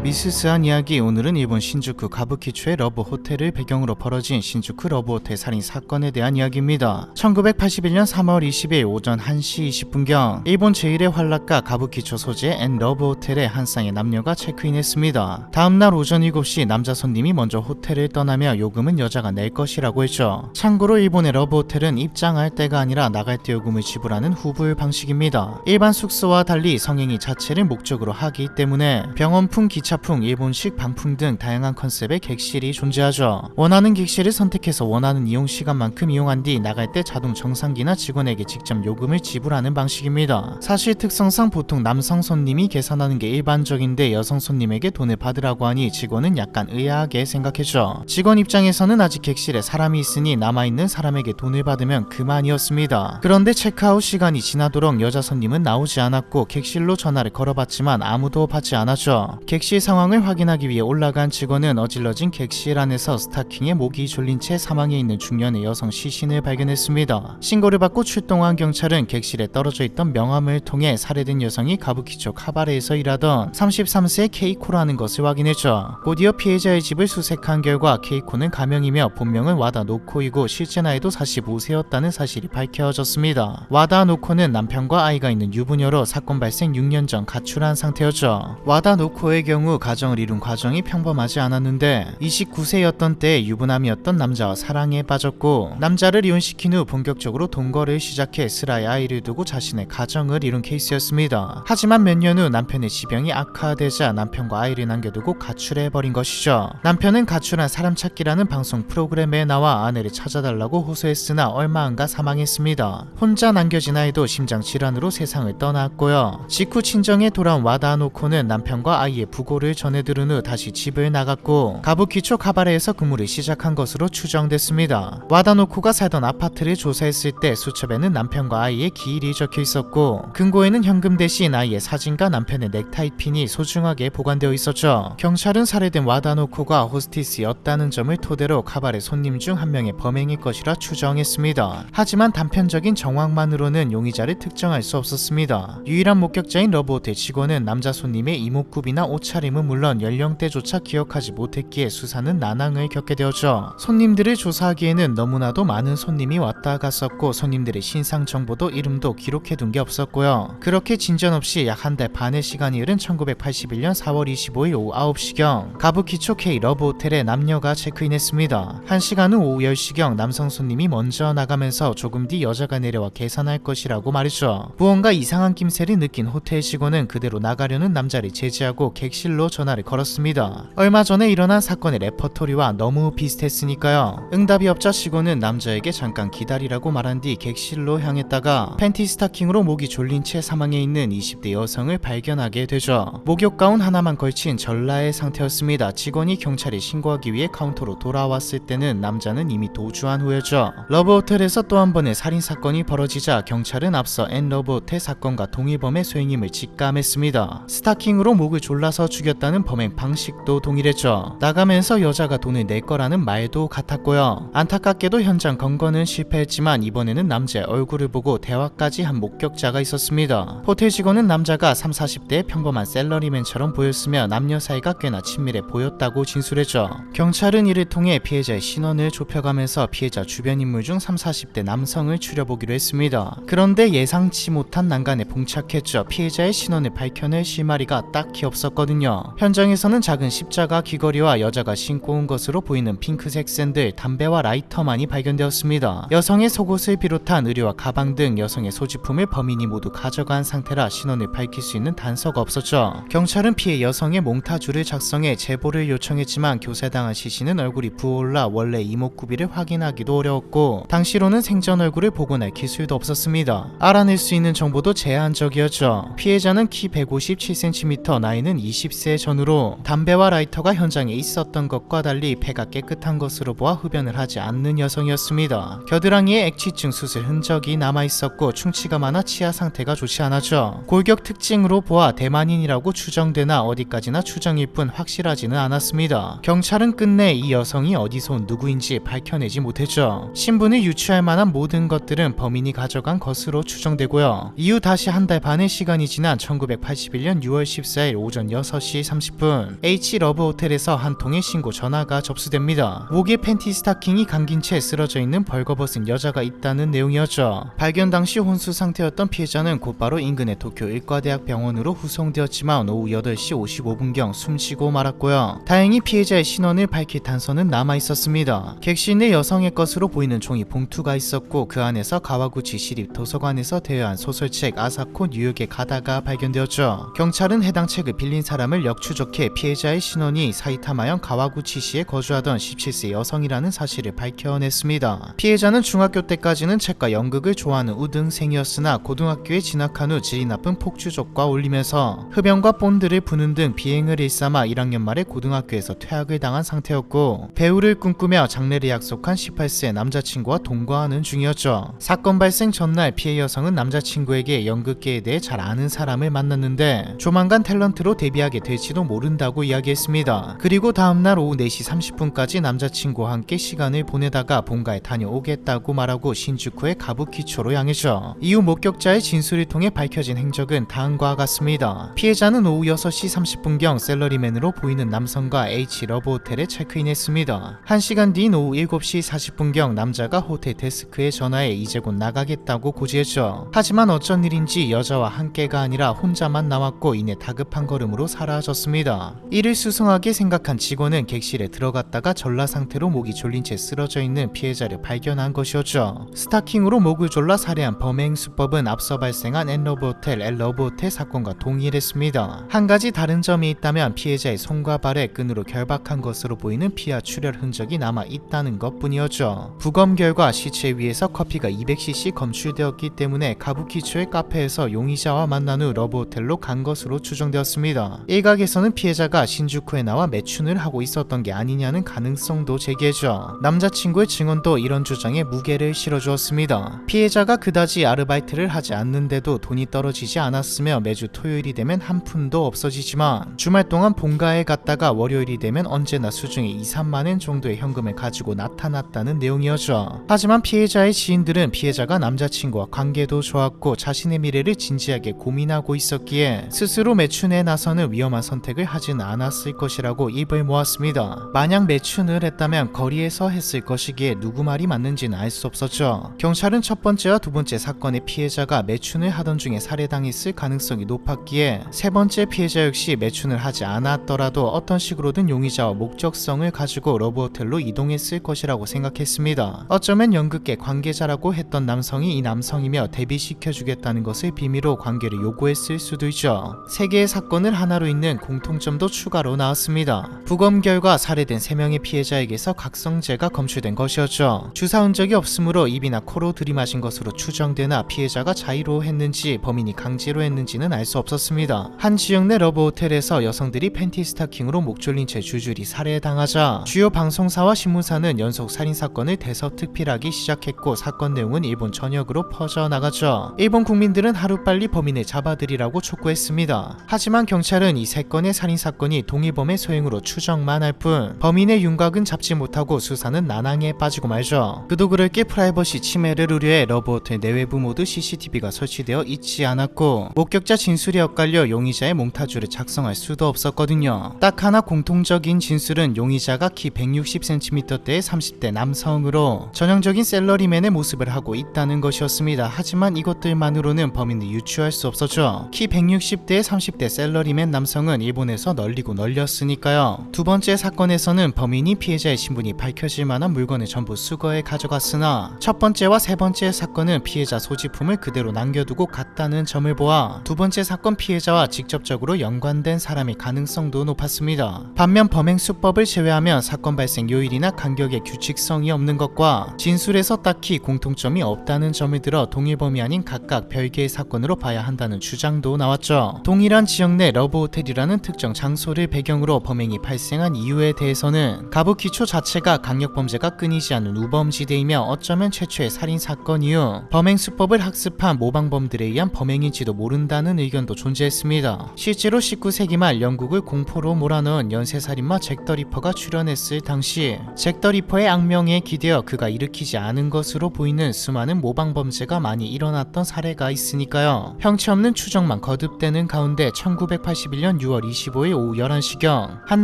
미스스한 이야기. 오늘은 일본 신주쿠 가부키초의 러브 호텔을 배경으로 벌어진 신주쿠 러브 호텔 살인 사건에 대한 이야기입니다. 1981년 3월 20일 오전 1시 20분경 일본 제1의 활락가 가부키초 소재의 앤 러브 호텔에 한 쌍의 남녀가 체크인했습니다. 다음날 오전 7시 남자 손님이 먼저 호텔을 떠나며 요금은 여자가 낼 것이라고 했죠. 참고로 일본의 러브 호텔은 입장할 때가 아니라 나갈 때 요금을 지불하는 후불 방식입니다. 일반 숙소와 달리 성행위 자체를 목적으로 하기 때문에 병원풍, 기차풍, 일본식 방풍 등 다양한 컨셉의 객실이 존재하죠. 원하는 객실을 선택해서 원하는 이용 시간만큼 이용한 뒤 나갈 때 자동 정상기나 직원에게 직접 요금을 지불하는 방식입니다. 사실 특성상 보통 남성 손님이 계산하는 게 일반적인데 여성 손님에게 돈을 받으라고 하니 직원은 약간 의아하게 생각했죠. 직원 입장에서는 아직 객실에 사람이 있으니 남아있는 사람에게 돈을 받으면 그만이었습니다. 그런데 체크아웃 시간이 지나도록 여자 손님은 나오지 않았고 객실로 전화를 걸어봤지만 아무도 받지 않았죠. 객실 상황을 확인하기 위해 올라간 직원은 어질러진 객실 안에서 스타킹에 목이 졸린 채 사망해 있는 중년의 여성 시신을 발견했습니다. 신고를 받고 출동한 경찰은 객실에 떨어져 있던 명함을 통해 살해된 여성이 가부키초 카바레에서 일하던 33세의 케이코라는 것을 확인했죠. 곧이어 피해자의 집을 수색한 결과 케이코는 가명이며 본명은 와다 노코이고 실제 나이도 45세였다는 사실이 밝혀졌습니다. 와다 노코는 남편과 아이가 있는 유부녀로 사건 발생 6년 전 가출한 상태였죠. 와다 노코의 경우 가정을 이룬 과정이 평범하지 않았는데 29세였던 때에 유부남이었던 남자와 사랑에 빠졌고 남자를 이혼시킨 후 본격적으로 동거를 시작해 슬아의 아이를 두고 자신의 가정을 이룬 케이스였습니다. 하지만 몇 년 후 남편의 지병이 악화되자 남편과 아이를 남겨두고 가출해버린 것이죠. 남편은 가출한 사람 찾기라는 방송 프로그램에 나와 아내를 찾아달라고 호소했으나 얼마 안가 사망했습니다. 혼자 남겨진 아이도 심장질환으로 세상을 떠났고요. 직후 친정에 돌아온 와다 노코는 남편과 아이의 부고를 전해 들은 후 다시 집을 나갔고 가부키초 카바레에서 근무를 시작한 것으로 추정됐습니다. 와다 노코가 살던 아파트를 조사했을 때 수첩에는 남편과 아이의 기일이 적혀 있었고 금고에는 현금 대신 아이의 사진과 남편의 넥타이 핀이 소중하게 보관되어 있었죠. 경찰은 살해된 와다 노코가 호스티스였다는 점을 토대로 카바레 손님 중 한 명의 범행일 것이라 추정했습니다. 하지만 단편적인 정황만으로는 용의자를 특정할 수 없었습니다. 유일한 목격자인 러브호텔 직원은 남자 손님의 이목구비나 옷차림은 물론 연령대조차 기억하지 못했기에 수사는 난항을 겪게 되었죠. 손님들을 조사하기에는 너무나도 많은 손님이 왔다 갔었고 손님들의 신상 정보도 이름도 기록해둔 게 없었고요. 그렇게 진전없이 약 한 달 반의 시간이 흐른 1981년 4월 25일 오후 9시경 가부키초 K 러브호텔에 남녀가 체크인했습니다. 1시간 후 오후 10시경 남성 손님이 먼저 나가면서 조금 뒤 여자가 내려와 계산할 것이라고 말했죠. 무언가 이상한 낌새를 느낀 호텔 직원은 그대로 나가려는 남자를 제지하고 객실로 전화를 걸었습니다. 얼마 전에 일어난 사건의 레퍼토리와 너무 비슷했으니까요. 응답이 없자 직원은 남자에게 잠깐 기다리라고 말한 뒤 객실로 향했다가 팬티 스타킹으로 목이 졸린 채 사망해 있는 20대 여성을 발견하게 되죠. 목욕 가운 하나만 걸친 전라의 상태였습니다. 직원이 경찰에 신고하기 위해 카운터로 돌아왔을 때는 남자는 이미 도주한 후였죠. 러브호텔에서 또 한 번의 살인사건이 벌어지자 경찰은 앞서 앤 러브호텔 사건과 동일범의 소행임을 직감했습니다. 스타킹으로 목을 졸라서 죽였다는 범행 방식도 동일했죠. 나가면서 여자가 돈을 낼 거라는 말도 같았고요. 안타깝게도 현장 검거는 실패했지만 이번에는 남자의 얼굴을 보고 대화까지 한 목격자가 있었습니다. 호텔 직원은 남자가 30-40대의 평범한 셀러리맨처럼 보였으며 남녀 사이가 꽤나 친밀해 보였다고 진술했죠. 경찰은 이를 통해 피해자의 신원을 좁혀가면서 피해자 주변 인물 중 30-40대 남성을 추려보기로 했습니다. 그런데 예상치 못한 난간에 봉착했죠. 피해자의 신원을 밝혀낼 실마리가 딱히 없었거든요. 현장에서는 작은 십자가 귀걸이와 여자가 신고 온 것으로 보이는 핑크색 샌들, 담배와 라이터만이 발견되었습니다. 여성의 속옷을 비롯한 의류와 가방 등 여성의 소지품을 범인이 모두 가져간 상태라 신원을 밝힐 수 있는 단서가 없었죠. 경찰은 피해 여성의 몽타주를 작성해 제보를 요청했지만 교세당한 시신은 얼굴이 부어올라 원래 이목구비를 확인하기도 어려웠고 당시로는 생전 얼굴을 복원할 기술도 없었습니다. 알아낼 수 있는 정보도 제한적이었죠. 피해자는 키 157cm, 나이는 20세 전후로 담배와 라이터가 현장에 있었던 것과 달리 폐가 깨끗한 것으로 보아 흡연을 하지 않는 여성이었습니다. 겨드랑이에 액취증 수술 흔적이 남아있었고 충치가 많아 치아 상태가 좋지 않았죠. 골격 특징으로 보아 대만인이라고 추정되나 어디까지나 추정일 뿐 확실하지는 않았습니다. 경찰은 끝내 이 여성이 어디서 온 누구인지 밝혀내지 못했죠. 신분을 유추할 만한 모든 것들은 범인이 가져간 것으로 추정되고요. 이후 다시 한 달 반의 시간이 지난 1981년 6월 14일 오전 6시 5시 30분 H 러브 호텔에서 한 통의 신고 전화가 접수됩니다. 목에 팬티 스타킹이 감긴 채 쓰러져 있는 벌거벗은 여자가 있다는 내용이었죠. 발견 당시 혼수 상태였던 피해자는 곧바로 인근의 도쿄 일과대학 병원으로 후송되었지만 오후 8시 55분경 숨지고 말았고요. 다행히 피해자의 신원을 밝힐 단서는 남아있었습니다. 객실 내 여성의 것으로 보이는 종이 봉투가 있었고 그 안에서 가와구치 시립 도서관에서 대여한 소설책 아사코 뉴욕에 가다가 발견되었죠. 경찰은 해당 책을 빌린 사람을 역추적해 피해자의 신원이 사이타마현 가와구치시에 거주하던 17세 여성이라는 사실을 밝혀냈습니다. 피해자는 중학교 때까지는 책과 연극을 좋아하는 우등생이었으나 고등학교에 진학한 후 질이 나쁜 폭주족과 어울리면서 흡연과 본드를 부는 등 비행을 일삼아 1학년 말에 고등학교에서 퇴학을 당한 상태였고 배우를 꿈꾸며 장래를 약속한 18세 남자친구와 동거하는 중이었죠. 사건 발생 전날 피해 여성은 남자친구에게 연극계에 대해 잘 아는 사람을 만났는데 조만간 탤런트로 데뷔하게 될지도 모른다고 이야기했습니다. 그리고 다음날 오후 4시 30분까지 남자친구와 함께 시간을 보내다가 본가에 다녀오겠다고 말하고 신주쿠의 가부키초로 향했죠. 이후 목격자의 진술을 통해 밝혀진 행적은 다음과 같습니다. 피해자는 오후 6시 30분경 셀러리맨으로 보이는 남성과 H 러브 호텔에 체크인했습니다. 1시간 뒤인 오후 7시 40분경 남자가 호텔 데스크에 전화해 이제 곧 나가겠다고 고지했죠. 하지만 어쩐 일인지 여자와 함께가 아니라 혼자만 나왔고 이내 다급한 걸음으로 사라졌습니다. 이를 수상하게 생각한 직원은 객실에 들어갔다가 전라 상태로 목이 졸린 채 쓰러져 있는 피해자를 발견한 것이었죠. 스타킹으로 목을 졸라 살해한 범행 수법은 앞서 발생한 N러브호텔, L러브호텔 사건과 동일했습니다. 한 가지 다른 점이 있다면 피해자의 손과 발에 끈으로 결박한 것으로 보이는 피와 출혈 흔적이 남아 있다는 것뿐이었죠. 부검 결과 시체 위에서 커피가 200cc 검출되었기 때문에 가부키초의 카페에서 용의자와 만난 후 러브호텔로 간 것으로 추정되었습니다. 일각에서는 피해자가 신주쿠에 나와 매춘을 하고 있었던 게 아니냐는 가능성도 제기했죠. 남자친구의 증언도 이런 주장에 무게를 실어주었습니다. 피해자가 그다지 아르바이트를 하지 않는데도 돈이 떨어지지 않았으며 매주 토요일이 되면 한 푼도 없어지지만 주말 동안 본가에 갔다가 월요일이 되면 언제나 수중에 2, 3만엔 정도의 현금을 가지고 나타났다는 내용이었죠. 하지만 피해자의 지인들은 피해자가 남자친구와 관계도 좋았고 자신의 미래를 진지하게 고민하고 있었기에 스스로 매춘에 나서는 위험한 선택을 하진 않았을 것이라고 입을 모았습니다. 만약 매춘을 했다면 거리에서 했을 것이기에 누구 말이 맞는지는 알 수 없었죠. 경찰은 첫 번째와 두 번째 사건의 피해자가 매춘을 하던 중에 살해당했을 가능성이 높았기에 세 번째 피해자 역시 매춘을 하지 않았더라도 어떤 식으로든 용의자와 목적성을 가지고 러브호텔로 이동했을 것이라고 생각했습니다. 어쩌면 연극계 관계자라고 했던 남성이 이 남성이며 데뷔시켜주겠다는 것을 비밀로 관계를 요구했을 수도 있죠. 세 개의 사건을 하나로 잇는 공통점도 추가로 나왔습니다. 부검 결과 살해된 3명의 피해자에게서 각성제가 검출된 것이었죠. 주사 흔적이 없으므로 입이나 코로 들이마신 것으로 추정되나 피해자가 자의로 했는지 범인이 강제로 했는지는 알 수 없었습니다. 한 지역 내 러브호텔에서 여성들이 팬티 스타킹으로 목 졸린 채 줄줄이 살해당하자 주요 방송사와 신문사는 연속 살인사건을 대서특필하기 시작했고 사건 내용은 일본 전역으로 퍼져나갔죠. 일본 국민들은 하루빨리 범인을 잡아들이라고 촉구했습니다. 하지만 경찰은 이 3건의 살인사건이 동일범의 소행으로 추정만 할 뿐 범인의 윤곽은 잡지 못하고 수사는 난항에 빠지고 말죠. 그도 그럴 게 프라이버시 침해를 우려해 러브호텔 내외부 모두 CCTV가 설치되어 있지 않았고 목격자 진술이 엇갈려 용의자의 몽타주를 작성할 수도 없었거든요. 딱 하나 공통적인 진술은 용의자가 키 160cm대의 30대 남성으로 전형적인 셀러리맨의 모습을 하고 있다는 것이었습니다. 하지만 이것들만으로는 범인을 유추할 수 없었죠. 키 160대의 30대 셀러리맨 남성은 일본에서 널리고 널렸으니까요. 두 번째 사건에서는 범인이 피해자의 신분이 밝혀질 만한 물건을 전부 수거해 가져갔으나 첫 번째와 세 번째 사건은 피해자 소지품을 그대로 남겨두고 갔다는 점을 보아 두 번째 사건 피해자와 직접적으로 연관된 사람의 가능성도 높았습니다. 반면 범행 수법을 제외하면 사건 발생 요일이나 간격의 규칙성이 없는 것과 진술에서 딱히 공통점이 없다는 점을 들어 동일범이 아닌 각각 별개의 사건으로 봐야 한다는 주장도 나왔죠. 동일한 지역 내 러브호텔이라는 특정 장소를 배경으로 범행이 발생한 이유에 대해서는 가부키초 자체가 강력범죄가 끊이지 않는 우범지대이며 어쩌면 최초의 살인사건 이후 범행 수법을 학습한 모방범들에 의한 범행인지도 모른다는 의견도 존재했습니다. 실제로 19세기 말 영국을 공포로 몰아넣은 연쇄살인마 잭 더 리퍼가 출연했을 당시 잭 더 리퍼의 악명에 기대어 그가 일으키지 않은 것으로 보이는 수많은 모방범죄가 많이 일어났던 사례가 있으니까요. 형체 없는 추정만 거듭되는 가운데 1981년 2016년 6월 25일 오후 11시경 한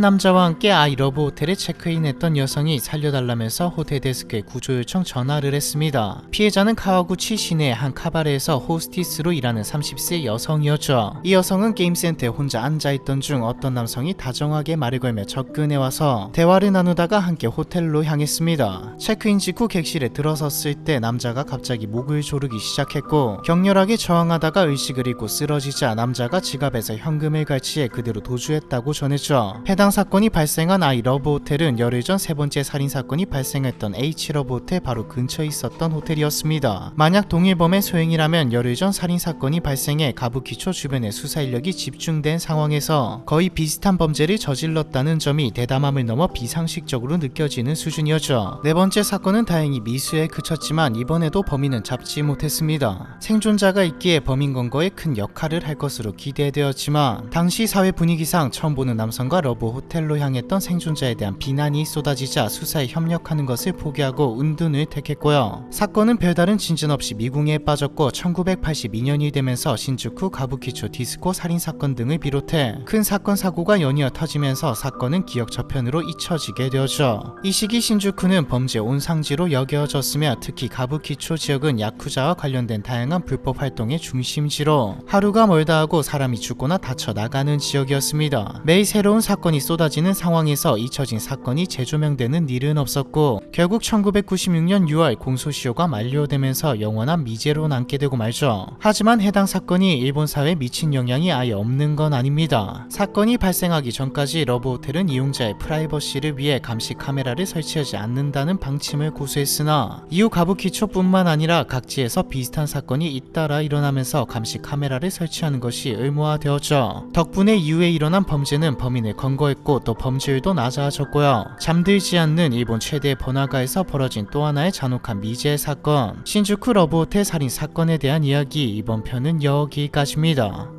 남자와 함께 아이 러브 호텔에 체크인했던 여성이 살려달라면서 호텔 데스크에 구조 요청 전화를 했습니다. 피해자는 카와구치 시내 한 카바레에서 호스티스로 일하는 30세 여성이었죠. 이 여성은 게임센터에 혼자 앉아있던 중 어떤 남성이 다정하게 말을 걸며 접근해와서 대화를 나누다가 함께 호텔로 향했습니다. 체크인 직후 객실에 들어섰을 때 남자가 갑자기 목을 조르기 시작했고 격렬하게 저항하다가 의식을 잃고 쓰러지자 남자가 지갑에서 현금을 갈취해 그대로 도주했다고 전했죠. 해당 사건이 발생한 아이 러브 호텔은 열흘 전 세 번째 살인사건이 발생했던 H 러브 호텔 바로 근처에 있었던 호텔이었습니다. 만약 동일범의 소행이라면 열흘 전 살인사건이 발생해 가부키초 주변에 수사 인력이 집중된 상황에서 거의 비슷한 범죄를 저질렀다는 점이 대담함을 넘어 비상식적으로 느껴지는 수준이었죠. 네 번째 사건은 다행히 미수에 그쳤지만 이번에도 범인은 잡지 못했습니다. 생존자가 있기에 범인 검거에 큰 역할을 할 것으로 기대되었지만 당시 사회 분위기상 처음 보는 남성과 러브 호텔로 향했던 생존자에 대한 비난이 쏟아지자 수사에 협력하는 것을 포기하고 은둔을 택했고요. 사건은 별다른 진전 없이 미궁에 빠졌고 1982년이 되면서 신주쿠 가부키초 디스코 살인사건 등을 비롯해 큰 사건 사고가 연이어 터지면서 사건은 기억 저편으로 잊혀지게 되었죠. 이 시기 신주쿠는 범죄 온상지로 여겨졌으며 특히 가부키초 지역은 야쿠자와 관련된 다양한 불법 활동의 중심지로 하루가 멀다 하고 사람이 죽거나 다쳐 나가는 지역이었습니다. 매일 새로운 사건이 쏟아지는 상황에서 잊혀진 사건이 재조명되는 일은 없었고 결국 1996년 6월 공소시효가 만료되면서 영원한 미제로 남게 되고 말죠. 하지만 해당 사건이 일본 사회에 미친 영향이 아예 없는 건 아닙니다. 사건이 발생하기 전까지 러브 호텔은 이용자의 프라이버시를 위해 감시 카메라를 설치하지 않는다는 방침을 고수했으나 이후 가부키초뿐만 아니라 각지에서 비슷한 사건이 잇따라 일어나면서 감시 카메라를 설치하는 것이 의무화되었죠. 덕분에 이후에 일어난 범죄는 범인을 검거했고 또 범죄율도 낮아졌고요. 잠들지 않는 일본 최대의 번화가에서 벌어진 또 하나의 잔혹한 미제 사건, 신주쿠 러브 호텔 살인 사건에 대한 이야기, 이번 편은 여기까지입니다.